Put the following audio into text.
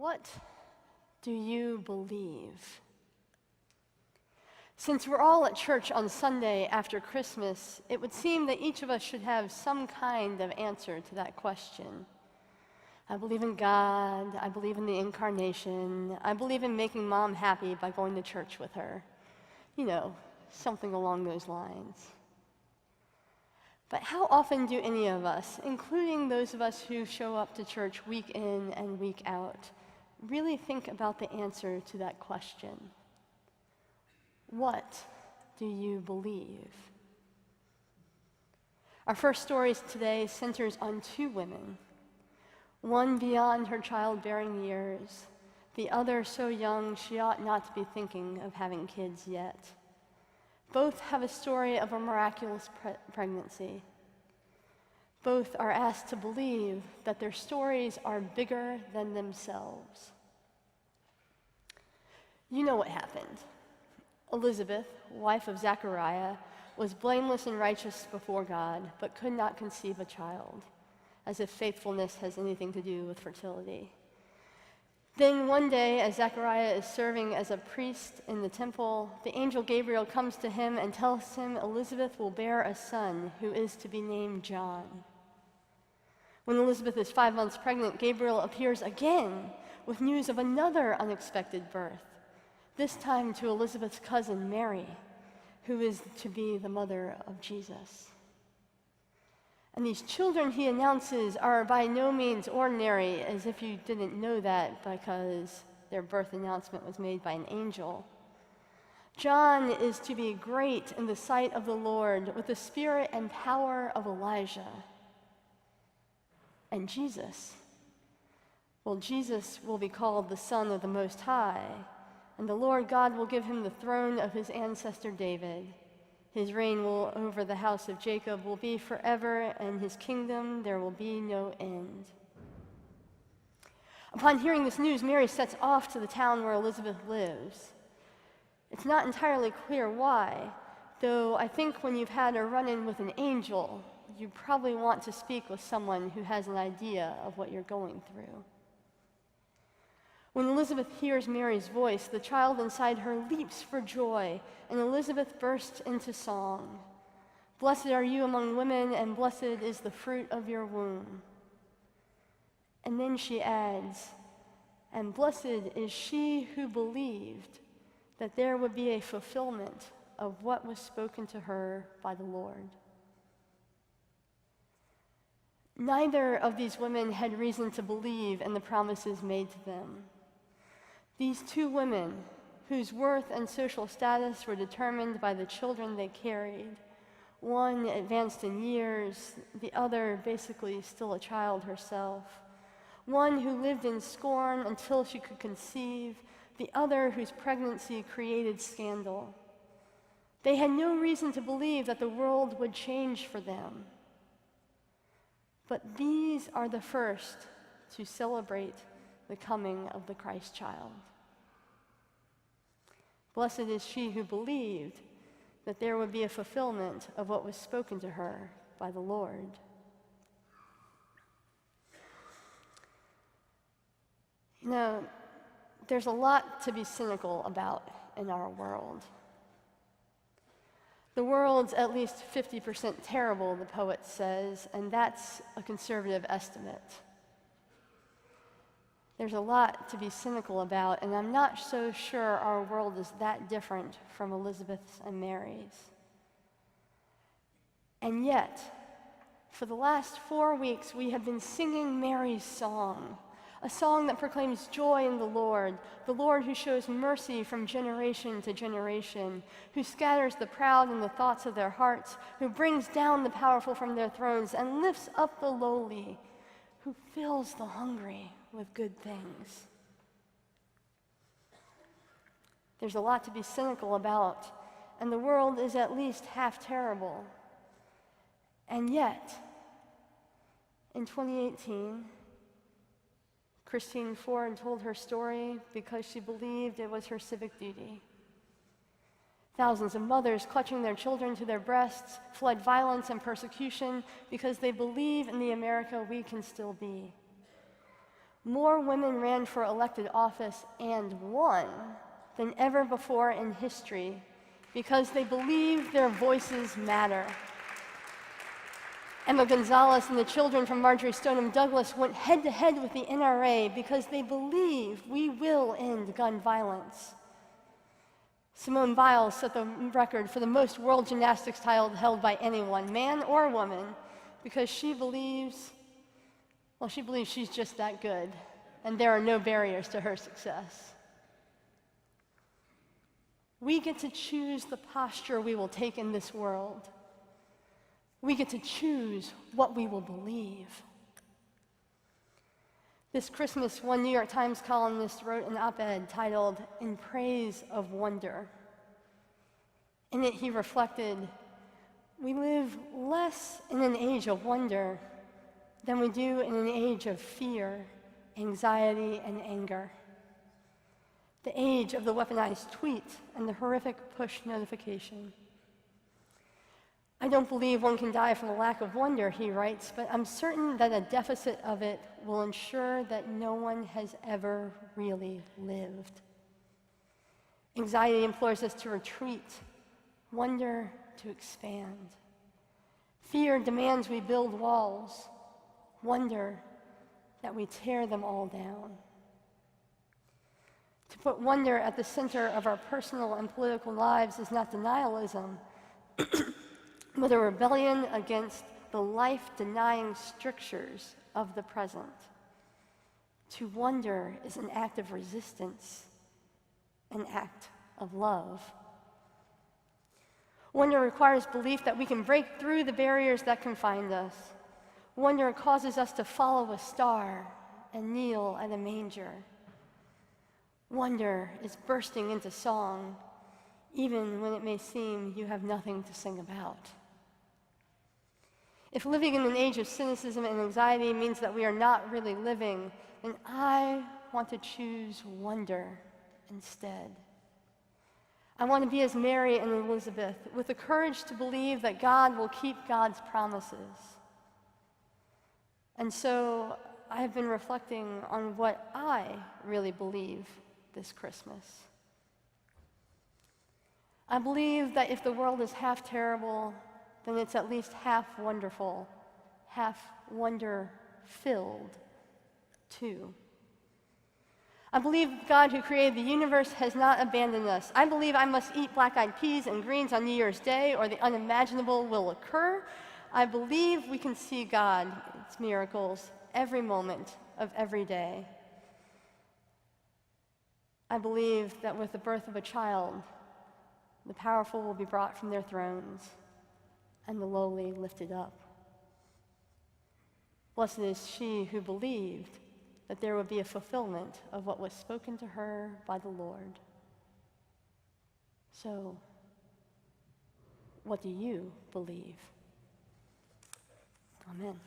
What do you believe? Since we're all at church on Sunday after Christmas, it would seem that each of us should have some kind of answer to that question. I believe in God, I believe in the incarnation, I believe in making Mom happy by going to church with her. You know, something along those lines. But how often do any of us, including those of us who show up to church week in and week out, really think about the answer to that question? What do you believe? Our first story today centers on two women, one beyond her childbearing years, the other so young she ought not to be thinking of having kids yet. Both have a story of a miraculous pregnancy. Both are asked to believe that their stories are bigger than themselves. You know what happened. Elizabeth, wife of Zechariah, was blameless and righteous before God, but could not conceive a child, as if faithfulness has anything to do with fertility. Then one day, as Zechariah is serving as a priest in the temple, the angel Gabriel comes to him and tells him Elizabeth will bear a son who is to be named John. When Elizabeth is 5 months pregnant, Gabriel appears again with news of another unexpected birth, this time to Elizabeth's cousin Mary, who is to be the mother of Jesus. And these children he announces are by no means ordinary, as if you didn't know that because their birth announcement was made by an angel. John is to be great in the sight of the Lord with the spirit and power of Elijah. And Jesus, well, Jesus will be called the Son of the Most High, and the Lord God will give him the throne of his ancestor David. His reign over the house of Jacob will be forever, and his kingdom there will be no end. Upon hearing this news, Mary sets off to the town where Elizabeth lives. It's not entirely clear why, though I think when you've had a run-in with an angel, you probably want to speak with someone who has an idea of what you're going through. When Elizabeth hears Mary's voice, the child inside her leaps for joy, and Elizabeth bursts into song. Blessed are you among women, and blessed is the fruit of your womb. And then she adds, and blessed is she who believed that there would be a fulfillment of what was spoken to her by the Lord. Neither of these women had reason to believe in the promises made to them. These two women, whose worth and social status were determined by the children they carried, one advanced in years, the other basically still a child herself, one who lived in scorn until she could conceive, the other whose pregnancy created scandal. They had no reason to believe that the world would change for them. But these are the first to celebrate the coming of the Christ child. Blessed is she who believed that there would be a fulfillment of what was spoken to her by the Lord. You know, there's a lot to be cynical about in our world. The world's at least 50% terrible, the poet says, and that's a conservative estimate. There's a lot to be cynical about, and I'm not so sure our world is that different from Elizabeth's and Mary's. And yet, for the last 4 weeks, we have been singing Mary's song, a song that proclaims joy in the Lord who shows mercy from generation to generation, who scatters the proud in the thoughts of their hearts, who brings down the powerful from their thrones and lifts up the lowly, who fills the hungry with good things. There's a lot to be cynical about, and the world is at least half terrible. And yet, in 2018, Christine Ford told her story because she believed it was her civic duty. Thousands of mothers clutching their children to their breasts fled violence and persecution because they believe in the America we can still be. More women ran for elected office and won than ever before in history because they believe their voices matter. Emma Gonzalez and the children from Marjory Stoneman Douglas went head-to-head with the NRA because they believe we will end gun violence. Simone Biles set the record for the most world gymnastics title held by anyone, man or woman, because she believes she's just that good, and there are no barriers to her success. We get to choose the posture we will take in this world. We get to choose what we will believe. This Christmas, one New York Times columnist wrote an op-ed titled, "In Praise of Wonder." In it, he reflected, we live less in an age of wonder than we do in an age of fear, anxiety, and anger. The age of the weaponized tweet and the horrific push notification. I don't believe one can die from a lack of wonder, he writes, but I'm certain that a deficit of it will ensure that no one has ever really lived. Anxiety implores us to retreat, wonder to expand. Fear demands we build walls, wonder that we tear them all down. To put wonder at the center of our personal and political lives is not denialism, but a rebellion against the life-denying strictures of the present. To wonder is an act of resistance, an act of love. Wonder requires belief that we can break through the barriers that confine us. Wonder causes us to follow a star and kneel at a manger. Wonder is bursting into song, even when it may seem you have nothing to sing about. If living in an age of cynicism and anxiety means that we are not really living, then I want to choose wonder instead. I want to be as Mary and Elizabeth, with the courage to believe that God will keep God's promises. And so I have been reflecting on what I really believe this Christmas. I believe that if the world is half terrible, then it's at least half wonderful, half wonder-filled, too. I believe God who created the universe has not abandoned us. I believe I must eat black-eyed peas and greens on New Year's Day or the unimaginable will occur. I believe we can see God's miracles every moment of every day. I believe that with the birth of a child, the powerful will be brought from their thrones and the lowly lifted up. Blessed is she who believed that there would be a fulfillment of what was spoken to her by the Lord. So, what do you believe? Amen.